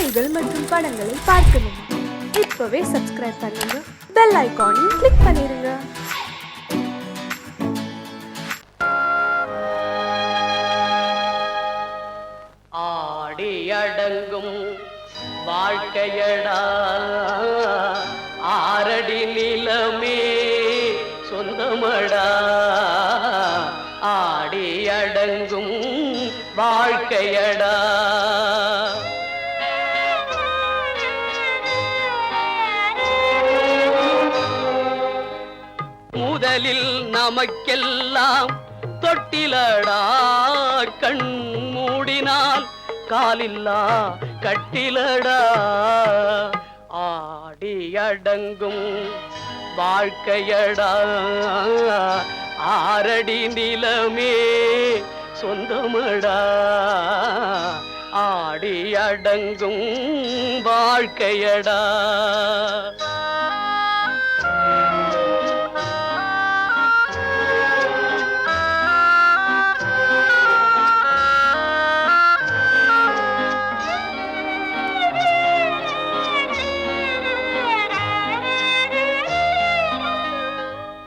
செய்திகள் மற்றும் படங்களை பார்க்கணுமா? இப்பவே சப்ஸ்கிரைப் பண்ணுங்க, பெல் ஐகானையும் கிளிக் பண்ணிருங்க. ஆடி அடங்கும் வாழ்க்கையடா, ஆரடி நிலமே சொந்தமடா. ஆடி அடங்கும் வாழ்க்கையடா. முதலில் நமக்கெல்லாம் தொட்டிலடா, கண் மூடினால் காலில்லா கட்டிலடா. ஆடி அடங்கும் வாழ்க்கையடா, ஆரடி நிலமே சொந்தமடா. ஆடி அடங்கும் வாழ்க்கையடா.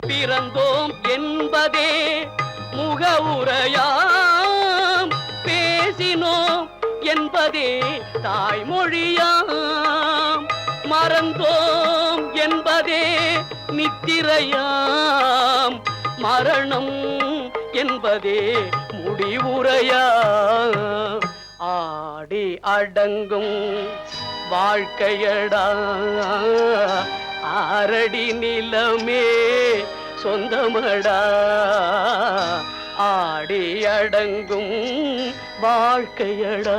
பிறந்தோம் என்பதே முகவுரையாம், பேசினோம் என்பதே தாய்மொழியாம், மறந்தோம் என்பதே நித்திரையாம், மரணம் என்பதே முடிவுரையாம். ஆடி அடங்கும் வாழ்க்கையடா, ஆரடி நிலமே சொந்தமடா. ஆடி அடங்கும் வாழ்க்கையடா.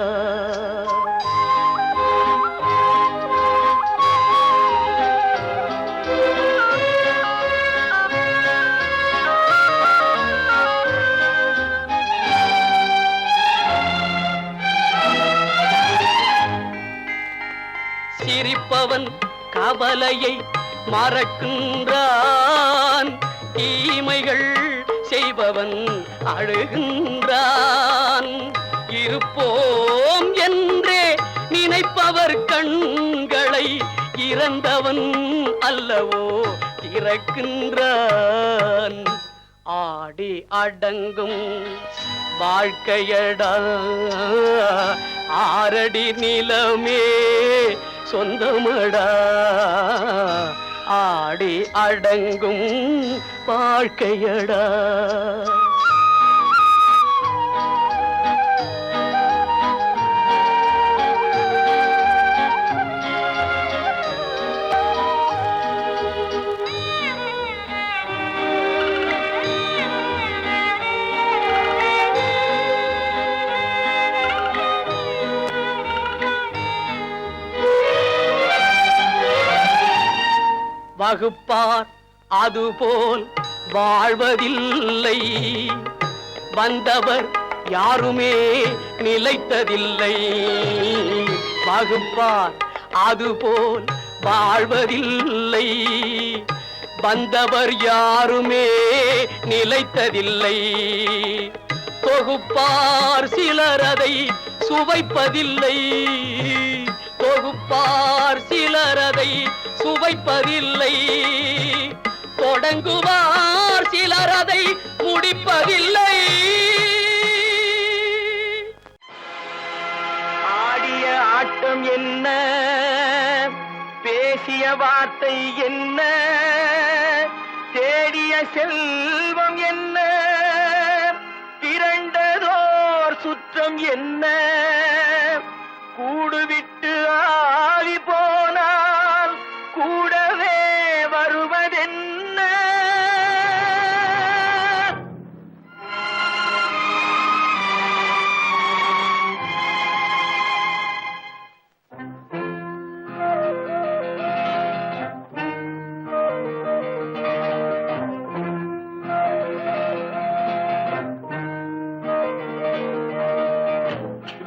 சிரிப்பவன் கவலையை மறக்கின்றான், தீமைகள் செய்பவன் அழுகின்றான். இருப்போம் என்றே நினைப்பவர் கண்களை இறந்தவன் அல்லவோ திறக்கின்றான். ஆடி அடங்கும் வாழ்க்கையடா, ஆரடி நிலமே சொந்தமடா. ஆடி அடங்கும் வாழ்க்கையடா. வகுப்பார் அதுபோல் வாழ்வதில்லை, வந்தவர் யாருமே நிலைத்ததில்லை. வகுப்பார் அதுபோல் வாழ்வதில்லை, வந்தவர் யாருமே நிலைத்ததில்லை. தொகுப்பார் சிலர் அதை சுவைப்பதில்லை, தொகுப்பார் சிலர் அதை சுவைப்பதில்லை. தொடங்குவார் சிலர் அதை முடிப்பதில்லை. ஆடிய ஆட்டம் என்ன, பேசிய வார்த்தை என்ன, தேடிய செல்வம் என்ன, திரண்டதோர் சுற்றம் என்ன, கூடுவிட்டு ஆவி போனால் கூடவே வருவதென்ன.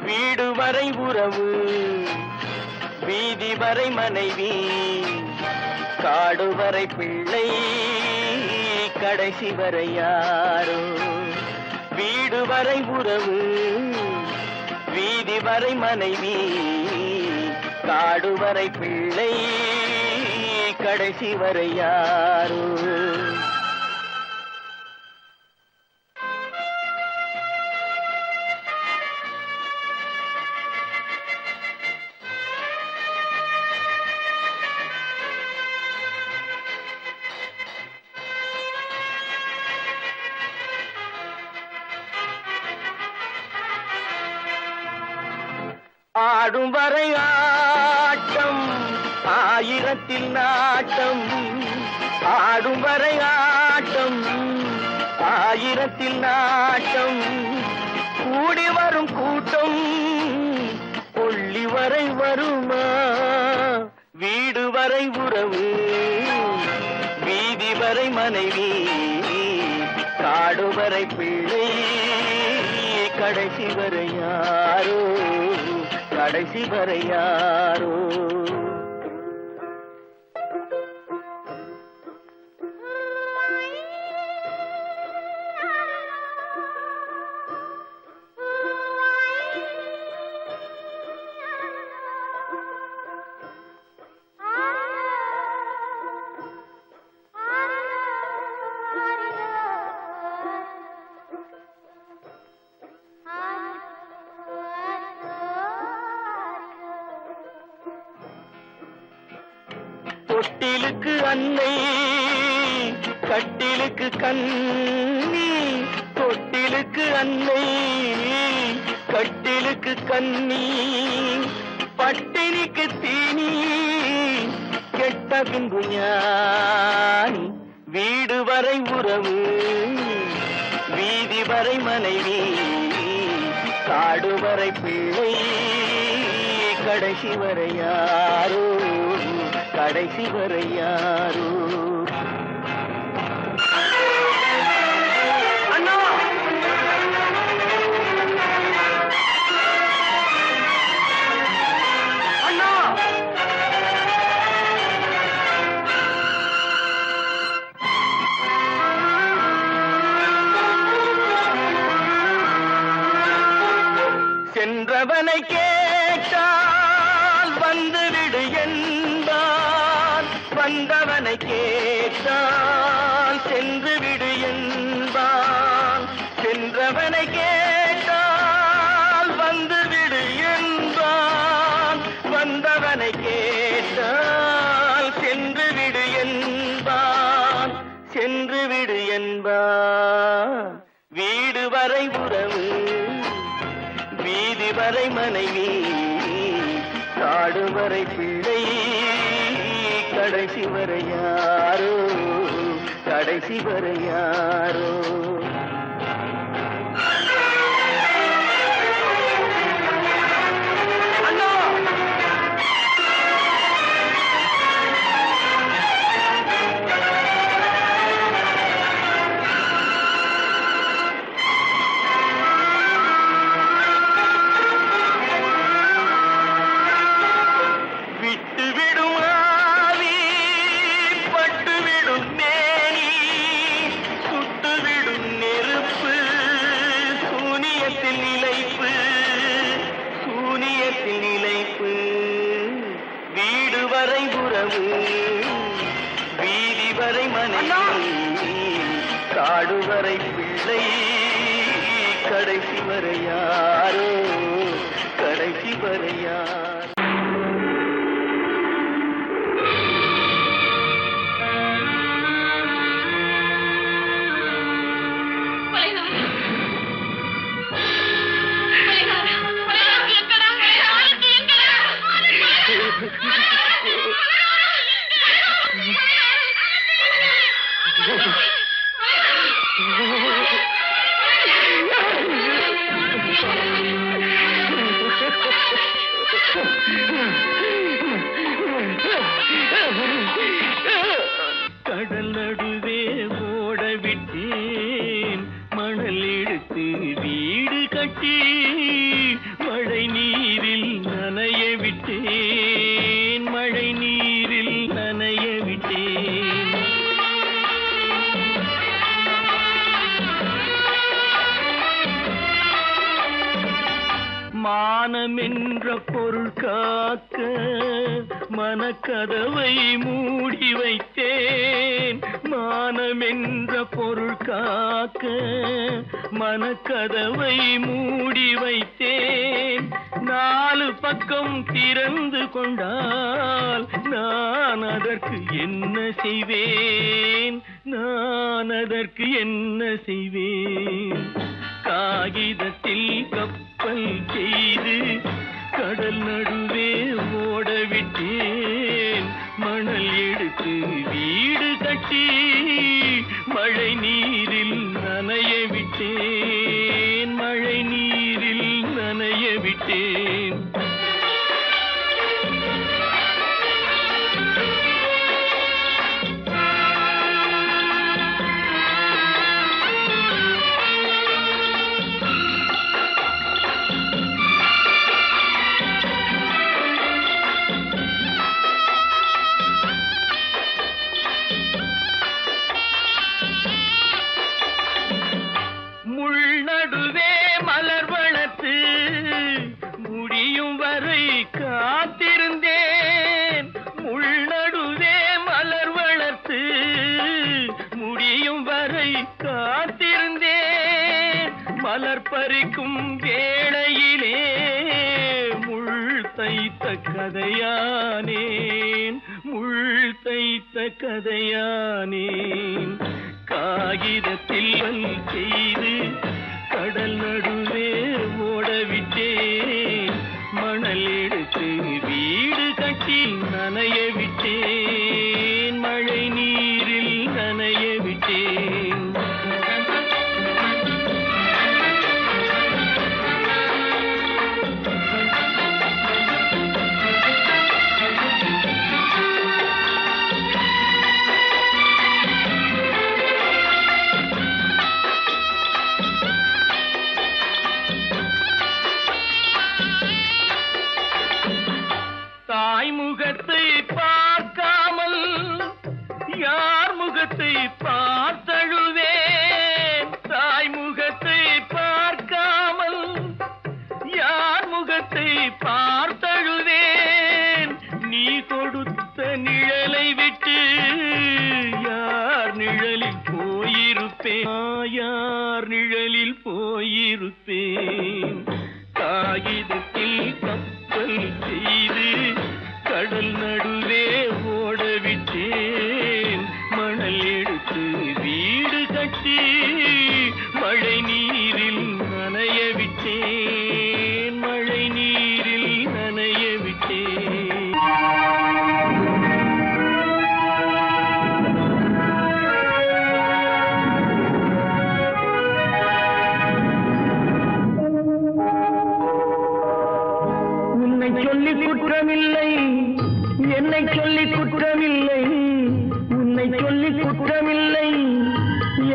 வீடு வரை உறவு, வீதி வரை மனைவி, காடு வரை பிள்ளை, கடைசி வரை யாரோ. வீடு வரை உறவு, வீதி வரை மனைவி, காடுவரை பிள்ளை கடைசி வரை யாரோ. ஆடும் வரை ஆட்டம் ஆயிரத்தில் நாட்டம், ஆடும் வரை ஆட்டம் ஆயிரத்தில் நாட்டம், கூடி வரும் கூட்டம் கொள்ளி வரை வருமா, வீடு வரை உறவு வீதி வரை மனைவி, காடு வரை பிள்ளை கடைசி வரை யாரோ, கடைசி வரை யாரோ. தொட்டிலுக்கு அன்னை கட்டிலுக்கு கண்ணி, தொட்டிலுக்கு அன்னை கட்டிலுக்கு கண்ணி, பட்டினிக்கு தீனி கெட்ட பின்பு ஞானி, வீடு வரை உறவு வீதி வரை மனைவி, காடு வரை பிள்ளை கடைசி வரை யாரோ, கடைசி வரை யாரோ. அண்ணா அண்ணா சென்றவனை கேட்டால் வந்துவிடு என்பான், வந்தவனை கேட்டால் சென்று விடு என்பான், சென்றவனை கேட்டால் வந்துவிடு என்பான், வந்தவனை கேட்டால் சென்று விடு என்பான், சென்று விடு என்பான், வீடு வரை உறவு வீதி வரை மனைவி, காடு வரை பிள்ளை கடைசி வரை யாரோ, கடைசி வரை யாரோ. வீடு வரை உறவு வீதி வரை மனைவி, காடு வரை பிள்ளை கடைசி வரை யாரோ, கடைசி வரை யாரோ. கடல் நடுவே ஓட விட்டேன், மணல் எடுத்து வீடு கட்டி மழை நீரில் நனைய விட்டேன், மழை நீரில் நனைய விட்டேன். மானம் என்ற பொருள் காக்க மனக்கதவை மூடி வைத்தேன் மானமென்ற பொருள் காக்க. மனக்கதவை மூடி வைத்தேன், 4 பக்கம் திறந்து கொண்டால் நான் அதற்கு என்ன செய்வேன்? நான் அதற்கு என்ன செய்வேன்? காகிதத்தில் கப்பல் செய்து கடல் நடுவே ஓடவிட்டேன். மணல் எடுத்து வீடு கட்டி மழை நீரில் நனைய விட்டேன். மழை நீரில் நனைய விட்டேன். நடுவே மலர் வளர்த்து முடியும் வரை காத்திருந்தேன். முள்நடுவே மலர் வளர்த்து முடியும் வரை காத்திருந்தேன். மலர் பறிக்கும் வேளையிலே முள் தைத்த கதையானேன். முள் தைத்த கதையானேன். காகிதத்தில் செய்து கடல் நடுவே ஓடவிட்டேன். மணல் எடுத்து வீடு கட்டி நனைய விட்டேன். மழை நீரில் நனைய விட்டேன். தாய் முகத்தை பார்க்காமல் யார் முகத்தை பார்த்தழுவேன். தாய் முகத்தை பார்க்காமல் யார் முகத்தை பார்த்தழுவேன். நீ கொடுத்த நிழலை விட்டு யார் நிழலில் போயிருப்பேன். யார் நிழலில் போயிருப்பேன். காகிதத்தில் கப்பல் செய்து கடல் நடுவே ஓடவிட்டேன். மணல் எடுத்து வீடு கட்டி மழை நீரில் நனைய விட்டேன். மழை நீரில் நனைய விட்டேன். உன்னை சொல்லி குற்றமில்லை, என்னை சொல்லி குற்றமில்லை. உன்னை சொல்லி குற்றமில்லை,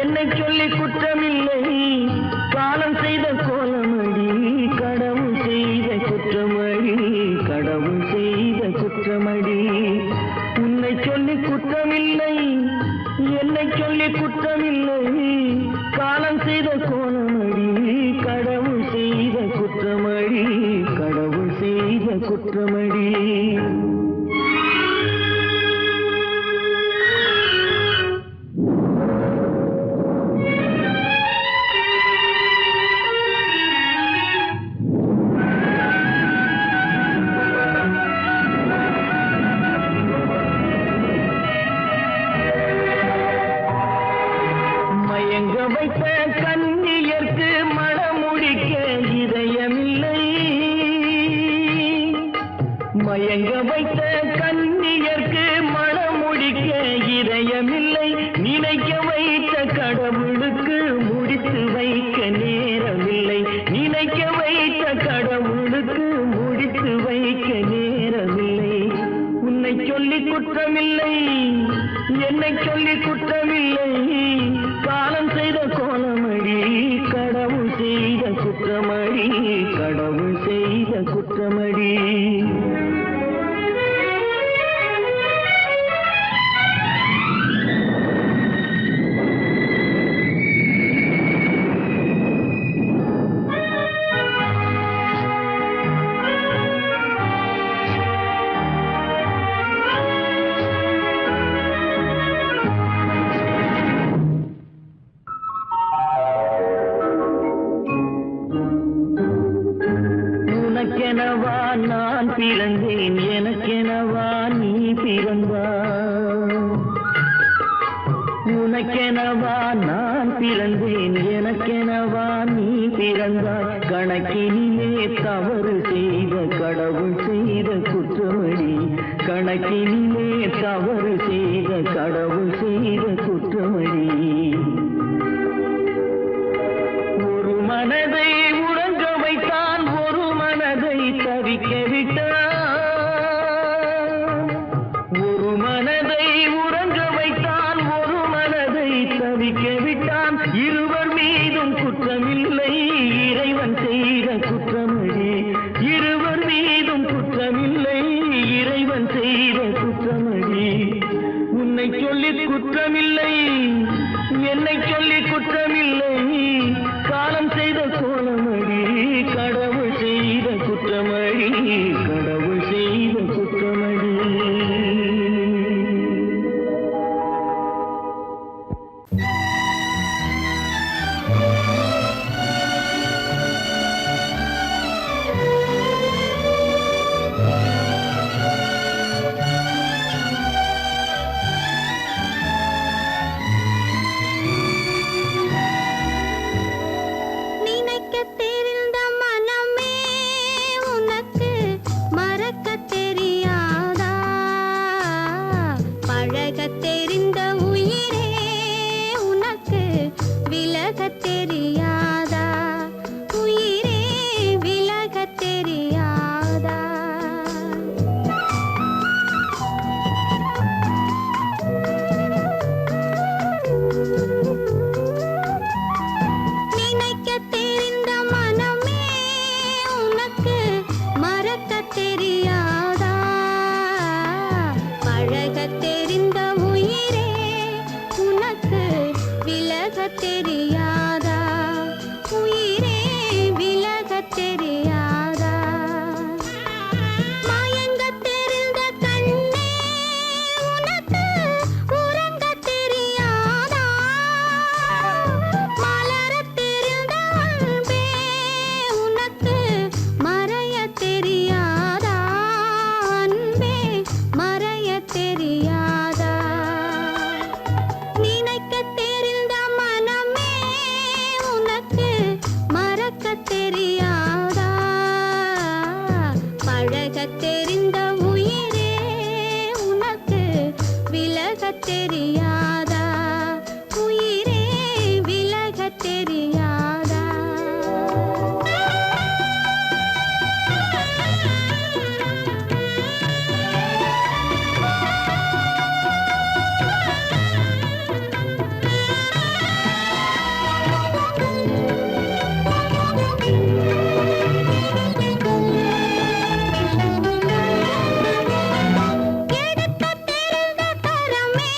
என்னை சொல்லி குற்றமில்லை. காலம் செய்த கோலமடி, கடவுள் செய்த குற்றமடி. கடவுள் செய்த குற்றமடி. உன்னை சொல்லி குற்றமில்லை, என்னை சொல்லி குற்றமில்லை. காலம் செய்த கோலமடி, கடவுள் செய்த குற்றமடி. கடவுள் செய்த குற்றமடி. மயங்க வைத்த கன்னியர்க்கு மணமுடிக்க இதயமில்லை. மயங்க வைத்த கன்னியர்க்கு மணமுடிக்க இதயமில்லை. நினைக்க வைத்த கடவுளுக்கு முடித்து வைக்க நேரமில்லை. நினைக்க வைத்த கடவுளுக்கு முடித்து வைக்க நேரமில்லை. உன்னை சொல்லி குற்றமில்லை, என்னை சொல்லி குற்றமில்லை. காலம் செய்த கோலமடி, கடவுள் செய்த குற்றமடி. கடவுள் செய்த குற்றமடி. பிறந்தேன் எனக்கெனவா நீ பிறந்தாய் உனக்கெனவா நான் பிறந்தேன் எனக்கெனவா நீ பிறந்தாய் கணக்கினிலே தவறு செய்த கடவுள் செய்த குற்றமடி கணக்கினிலே தவறு செய்த கடவுள் செய்த குற்றமடி ஒரு மனதை உறங்க வைத்தான் ஒரு மனதை தவிக்க விட்டான் ஒரு மனதை உறங்க வைத்தான் ஒரு மனதை தவிக்க விட்டான் இருவர் மீதும் குற்றமில்லை இறைவன் செய்த குற்றமடி இருவர் மீதும் குற்றமில்லை இறைவன் செய்த குற்றமடி உன்னை சொல்லி குற்றமில்லை என்னை சொல்லி குற்றமில்லை காலம் செய்த கோலமடி கடவுள் செய்த குற்றமடி கடவுள் செய்த குற்றமடி நினைக்கத் தெரிந்த மனமே உனக்கு மறக்கத் தெரியாதா பழகத் தெரிந்த உயிரே உனக்கு விலகத் தெரியாதா உயிரே விலகத் தெரியாதா நினைக்கத் தெரிந்த மனமே உனக்கு மறக்கத் தெரியாதா பழகத் தெரிந்த உயிரே உனக்கு விலகத் தெரியாதா உயிரே விலகத் தெரியாதா மயங்கத் தெரிந்த கண்ணே உனக்கு உறங்கத் தெரியாதா மலரத் தெரிந்த அன்பே உனக்கு மறையத் தெரியாதா அன்பே மறையத் தெரியாதா நினைக்கத் தெரிந்த மனமே உனக்கு மறக்கத் தெரியாதா பழகத் தெரிந்த உயிரே உனக்கு விலகத் தெரியாதா உயிரே விலகத் தெரியாதா எடுக்கத் தெரிந்த கரமே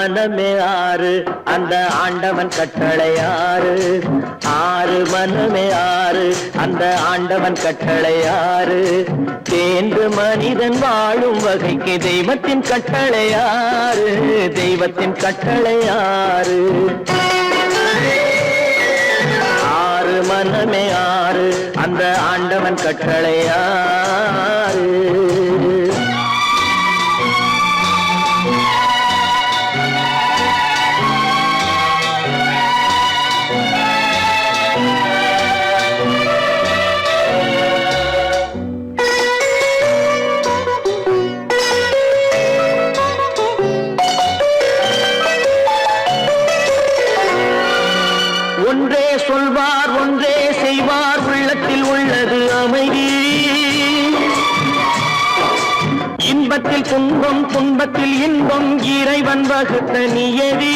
மனமே ஆறு அந்த ஆண்டவன் கட்டளை ஆறு ஆறு மனமே ஆறு அந்த ஆண்டவன் கட்டளை ஆறு தேர்ந்து மனிதன் வாழும் வகைக்கு தெய்வத்தின் கட்டளை ஆறு தெய்வத்தின் கட்டளை ஆறு ஆறு மனமே ஆறு அந்த ஆண்டவன் கட்டளை ஆறு ஒன்றே சொல்வார் ஒன்றே செய்வார் உள்ளத்தில் உள்ளது அமைதி இன்பத்தில் துன்பம் துன்பத்தில் இன்பம் இறைவன் வகுத்த நியதி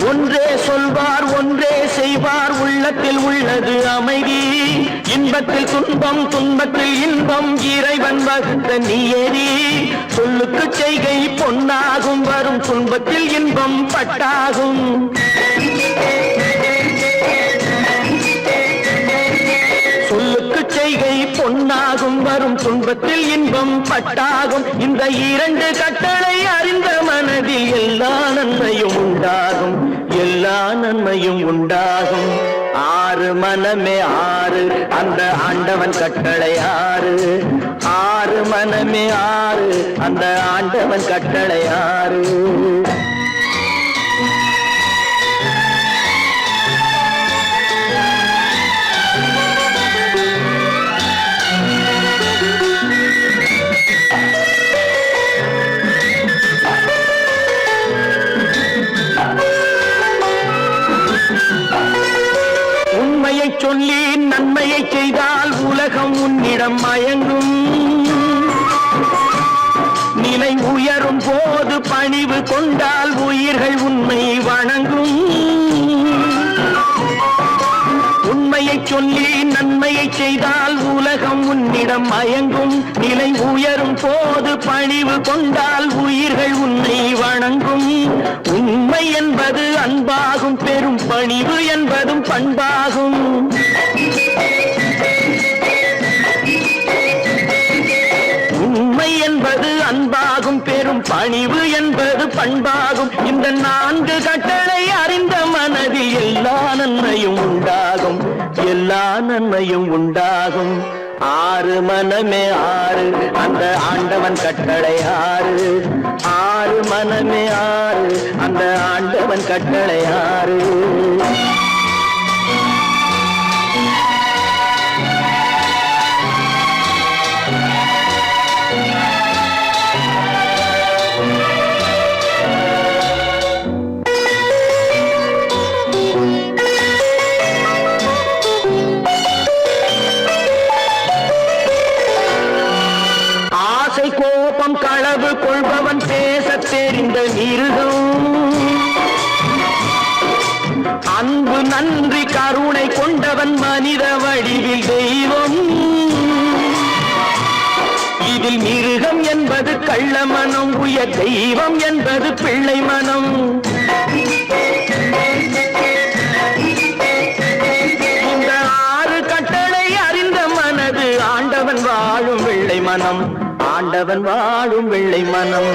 ஒன்றே சொல்வார் ஒன்றே செய்வார் உள்ளத்தில் உள்ளது அமைதி இன்பத்தில் துன்பம் துன்பத்தில் இன்பம் இறைவன் வகுத்த நியதி சொல்லுக்கு செய்கை பொன்னாகும் வரும் துன்பத்தில் இன்பம் பட்டாகும் சொல்லுக்கு செய்கை பொன்னாகும் வரும் துன்பத்தில் இன்பம் பட்டாகும் இந்த இரண்டு கட்டளை அறிந்த மனதில் எல்லா நன்மையும் உண்டாகும் எல்லா நன்மையும் உண்டாகும் ஆறு மனமே ஆறு அந்த ஆண்டவன் கட்டளை ஆறு ஆறு மனமே ஆறு அந்த ஆண்டவன் கட்டளை ஆறு உண்மையை சொல்லி நன்மையை செய்தால் உலகம் உன்னிடம் மயங்கும் நிலை உயரும் போது பணிவு கொண்டால் உயிர்கள் உன்னை வணங்கும் உண்மையை சொல்லி நன்மையை செய்தால் உலகம் உன்னிடம் மயங்கும் நிலை உயரும் போது பணிவு கொண்டால் உயிர்கள் உன்னை வணங்கும் உண்மை என்பது அன்பாகும் பெரும் பணிவு என்பதும் பண்பாகும் உண்மை என்பது அன்பாகும் பெரும் பணிவு என்பது பண்பாகும் இந்த நான்கு கட்டளை அறிந்த மனதில் எல்லா நன்மையும் உண்டாகும் எல்லா நன்மையும் உண்டாகும் ஆறு மனமே ஆறு அந்த ஆண்டவன் கட்டளை ஆறு ஆறு மனமே ஆறு அந்த ஆண்டவன் கட்டளை ஆறு கோபம் களவு கொள்பவன் பேச தெரிந்த மிருகம் அன்பு நன்றி கருணை கொண்டவன் மனித வடிவில் தெய்வம் இதில் மிருகம் என்பது கள்ள மனம் உயர் தெய்வம் என்பது பிள்ளை மனம் இந்த ஆறு கட்டளை அறிந்த மனது ஆண்டவன் வாழும் வெள்ளை மனம் ஆண்டவன் வாழும் வெள்ளை மனம்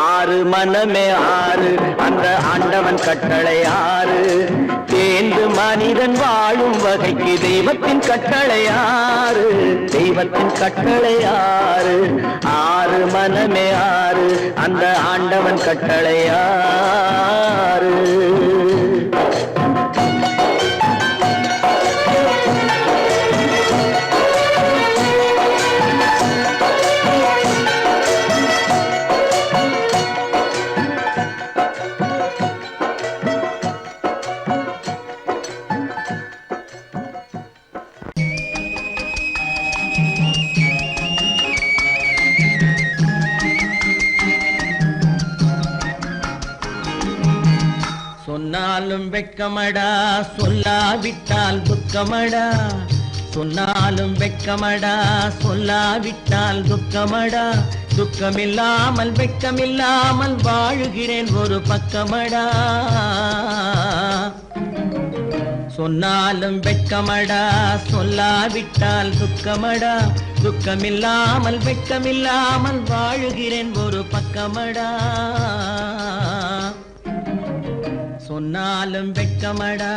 ஆறு மனமே ஆறு அந்த ஆண்டவன் கட்டளை ஆறு தேர்ந்து மனிதன் வாழும் வகைக்கு தெய்வத்தின் கட்டளை ஆறு தெய்வத்தின் கட்டளை ஆறு ஆறு மனமே ஆறு அந்த ஆண்டவன் கட்டளை ஆறு சொன்னாலும் வெட்கமடா சொல்லாவிட்டால் துக்கமடா சொன்னாலும் வெட்கமடா சொல்லாவிட்டால் துக்கமடா துக்கமில்லாமல் வெட்கமில்லாமல் வாழுகிறேன் ஒரு பக்கமடா. சொன்னாலும் வெட்கமடா, சொல்லாவிட்டால் துக்கமடா. துக்கமில்லாமல் வெட்கமில்லாமல் வாழுகிறேன் ஒரு பக்கமடா. சொன்னாலும் வெட்கமடா.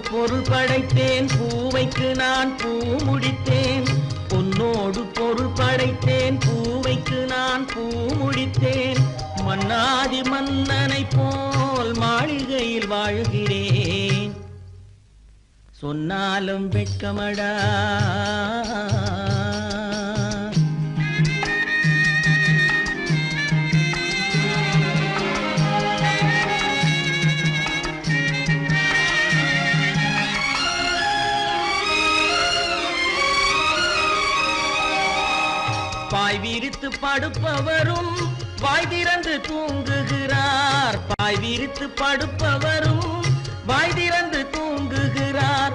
பொருள் படைத்தேன், பூவைக்கு நான் பூ முடித்தேன். பொன்னோடு பொருள் படைத்தேன், பூவைக்கு நான் பூ முடித்தேன். மன்னாதி மன்னனை போல் மாளிகையில் வாழ்கிறேன். சொன்னாலும் வெட்கமடா. பாய் விரித்து படுப்பவரும் வாய் திறந்து தூங்குகிறார். பாய் விரித்து படுப்பவரும் வாய் திறந்து தூங்குகிறார்.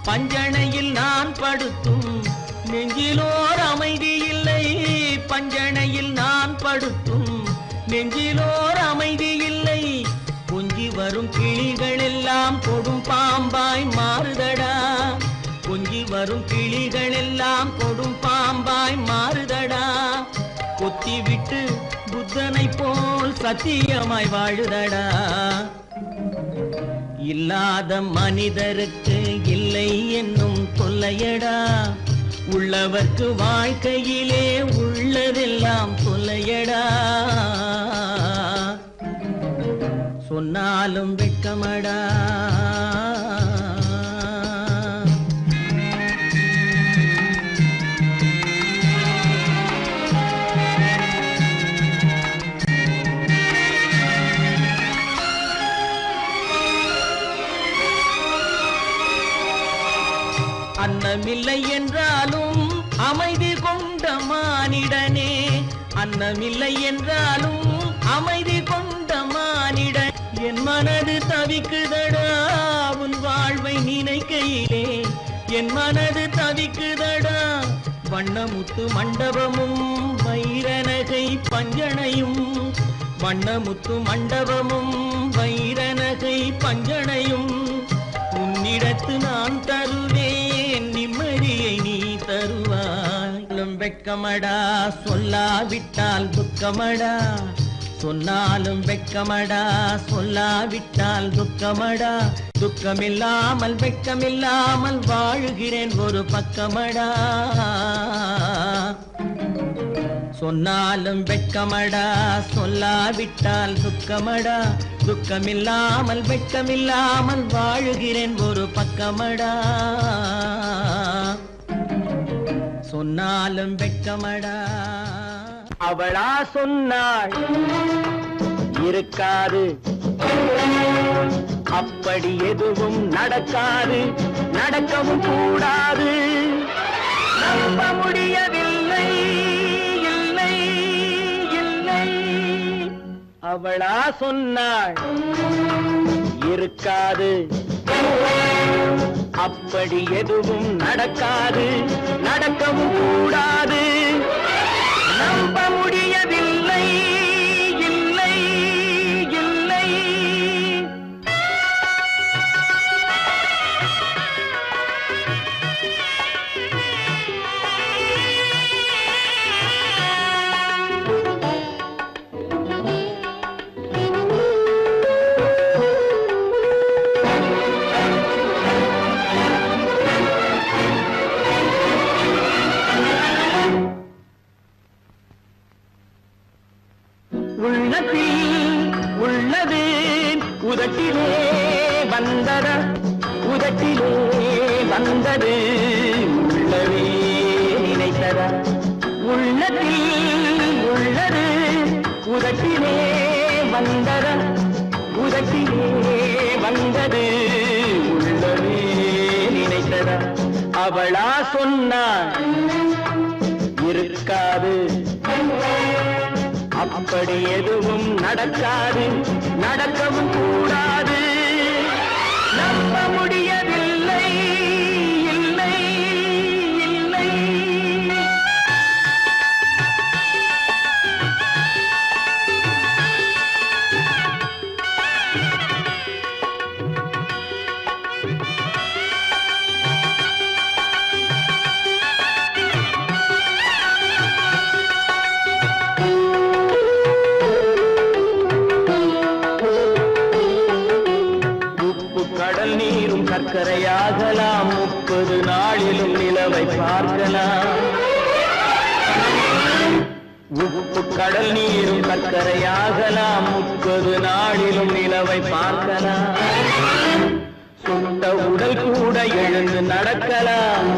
பஞ்சணையில் நான் படுத்தும் நெஞ்சிலோர் அமைதி இல்லை. பஞ்சணையில் நான் படுத்தும் நெஞ்சிலோர் அமைதி இல்லை. கொஞ்சி வரும் கிளிகள் எல்லாம் கொடும் பாம்பாய் மாறுதடா. கொஞ்சி வரும் கிளிகள் எல்லாம் கொடும் பாம்பாய் மாறுதடா. கொத்தி விட்டு புத்தனை போல் சத்தியமாய் வாழுதடா. இல்லாத மனிதருக்கு இல்லை என்னும் தொல்லையடா. உள்ளவர்க்கு வாழ்க்கையிலே உள்ளதெல்லாம் தொல்லையடா. சொன்னாலும் வெட்கமடா. அன்னமில்லை என்றாலும் அமைதி கொண்ட மானிடனே. அன்னமில்லை என்றாலும் அமைதி கொண்ட மானிடன். என் மனது தவிக்குதடா உன் வாழ்வை நினைக்கையிலே. என் மனது தவிக்குதடா. வண்ணமுத்து மண்டபமும் வைரநகை பஞ்சனையும். வண்ணமுத்து மண்டபமும் வைரநகை பஞ்சனையும். உன்னிடத்து நான் தருவேன், நிம்மதியை நீ தருவாய். வெட்கமடா, சொல்லாவிட்டால் துக்கமடா. சொன்னாலும் வெட்கமடா, சொல்லாவிட்டால் துக்கமடா. துக்கமில்லாமல் வெட்கமில்லாமல் வாழுகிறேன் ஒரு பக்கமடா. சொன்னாலும் வெட்கமடா, சொல்லாவிட்டால் துக்கமடா. துக்கமில்லாமல் வெட்கமில்லாமல் வாழுகிறேன் ஒரு பக்கமடா. சொன்னாலும் வெட்கமடா. அவளா சொன்னாள் இருக்காது, அப்படி எதுவும் நடக்காது, நடக்கவும் கூடாது. நம்ப முடியவில்லை, இல்லை இல்லை. அவளா சொன்னாள் இருக்காது, அப்படி எதுவும் நடக்காது, நடக்கவும் கூடாது. நம்ப முடியவில்லை, இல்லை இல்லை. உள்ளது உதட்டிலே வந்ததா, உதட்டிலே வந்தது உள்ளவே நினைத்ததா. உள்ளத்தில் உள்ளது உதட்டிலே வந்ததா, உதட்டிலே வந்தது உள்ளவே நினைத்ததா. அவளா சொன்னாள் இருக்காது. அப்படி எதுவும் நடக்காது, நடக்கவும் கூடாது. நம்ப முடியவில்லை, இல்லை இல்லை. கடல் நீரும் சர்க்கரையாகலாம், 30 நாளிலும் நிலவை பார்க்கலாம். உப்பு கடல் நீரும் சர்க்கரையாகலாம், 30 நாளிலும் நிலவை பார்க்கலாம். சுட்ட உடல் கூட எழுந்து நடக்கலாம்,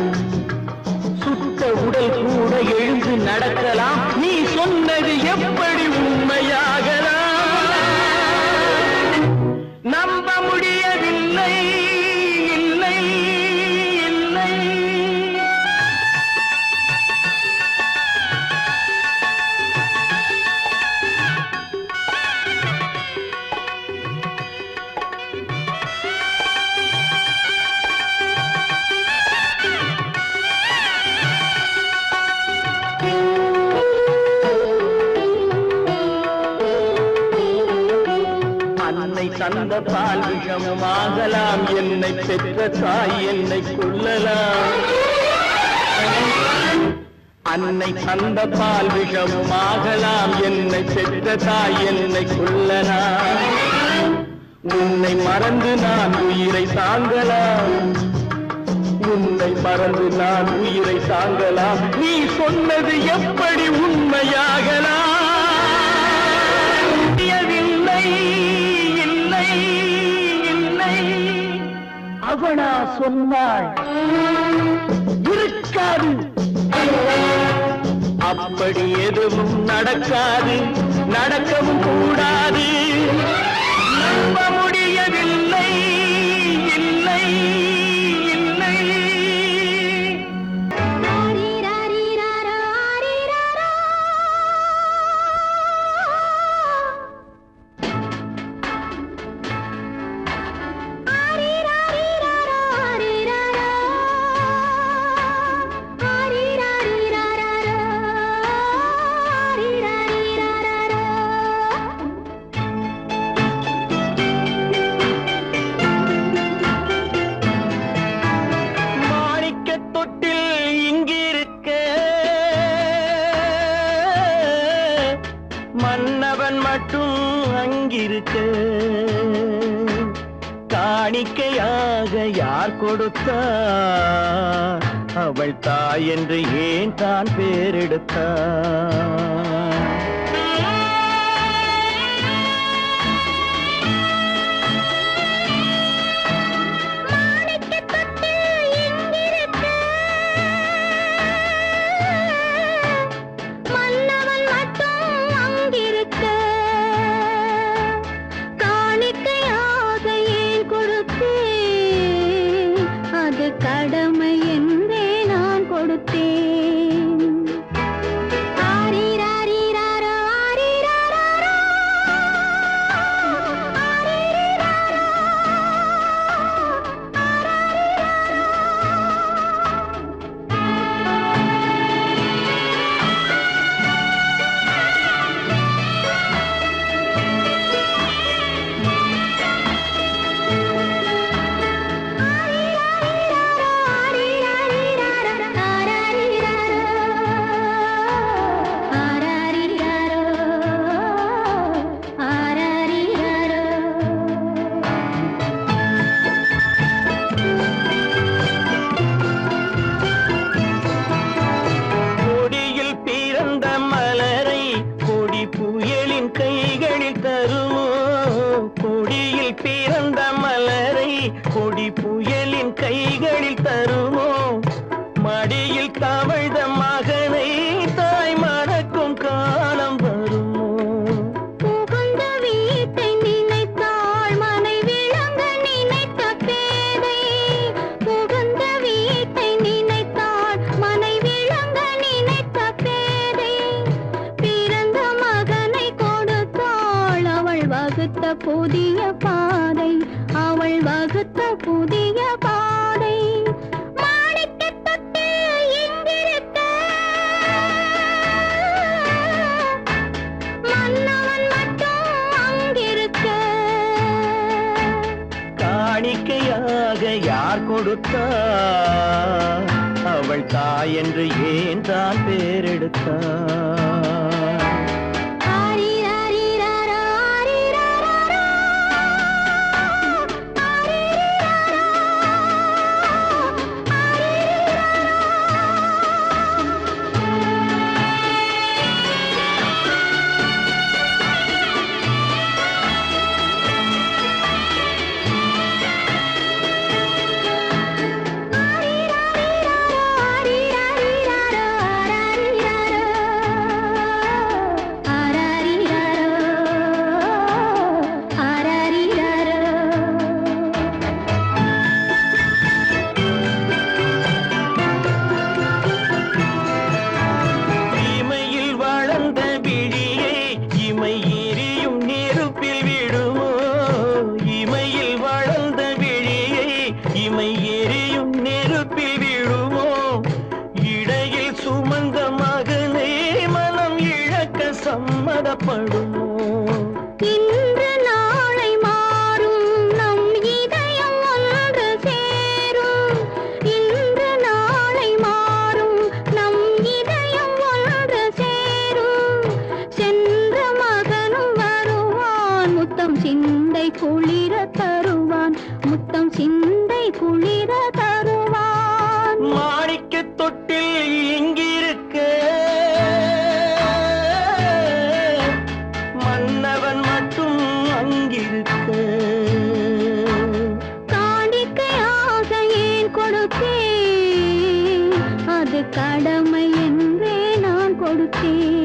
சுட்ட உடல் கூட எழுந்து நடக்கலாம். நீ சொன்னது எப்படி உண்மையாகலாம்? நம்ப முடியவில்லை, இல்லை இல்லை. அன்னை தந்த பால் விஷமாகலாம், என்னை பெற்ற தாய் என்னை கொல்லலாம். அன்னை தந்த பால் விஷமாகலாம், என்னை பெற்ற தாய் என்னை கொல்லலாம். உன்னை மறந்து நான் உயிரை தாங்கலாம், உன்னை மறந்து நான் உயிரை தாங்கலாம். நீ சொன்னது எப்படி உண்மையாகலாம்? இல்லை இல்லை. அவனா சொன்னாள் இருக்காது. அப்படி எதுவும் நடக்காது, நடக்கவும் கூடாது. நம்ப முடியவில்லை, இல்லை இல்லை. மன்னவன் மட்டும் அங்கிருக்க, காணிக்கையாக யார் கொடுத்தார்? அவள் தாய் என்று ஏன் தான் பேரெடுத்தார்? கடமை என்றே நான் கொடுத்தேன். ஆரிராரிராரோ, ஆரிராரோ, ஆரிராரோ, கைகளில் தருவோம். கொடியில் பிறந்த மலரை கொடி புயலின் கைகளில் தருவோம். மடியில் தவழ்ந்த மகனை தாய் மறக்கும் காலம் வருமோ? புகுந்த வீட்டை நினைத்தாள் மனை விளங்க நினைத்த பேதை. புகுந்த வீட்டை நினைத்தாள் மனை விளங்க நினைத்த பேதை. பாதை மாணிக்கத் தொட்டில் இங்கிருக்க மன்னவன் மட்டும் அங்கிருக்க காணிக்கையாக யார் கொடுத்தா அவள் தாய் என்று ஏன் தான் பேரெடுத்தா ஆரிராரிராரா, ஆரிராராரா. ஆரிரிராரா, இமையில் வளர்ந்த விழியை இமை எரியும் நெருப்பில் விடுமோ இமையில் வளர்ந்த விழியை இமை எரியும் நெருப்பில் விடுமோ இடையில் சுமந்த மகனை மனம் இழக்க சம்மதப்படுமோ இன்று நாளை மாறும் நம் இதயம் ஒன்று சேரும் இன்று நாளை மாறும் நம் இதயம் ஒன்று சேரும் சென்ற மகனும் வருவான் முத்தம் சிந்தை குளிர தருவான் முத்தம் சிந்தை குளிர தருவான் மாணிக்க தொட்டில் இங்கிருக்க மன்னவன் மட்டும் அங்கிருக்க காணிக்கையாக ஏன் கொடுத்தேன் அது கடமை என்றே நான் கொடுத்தேன்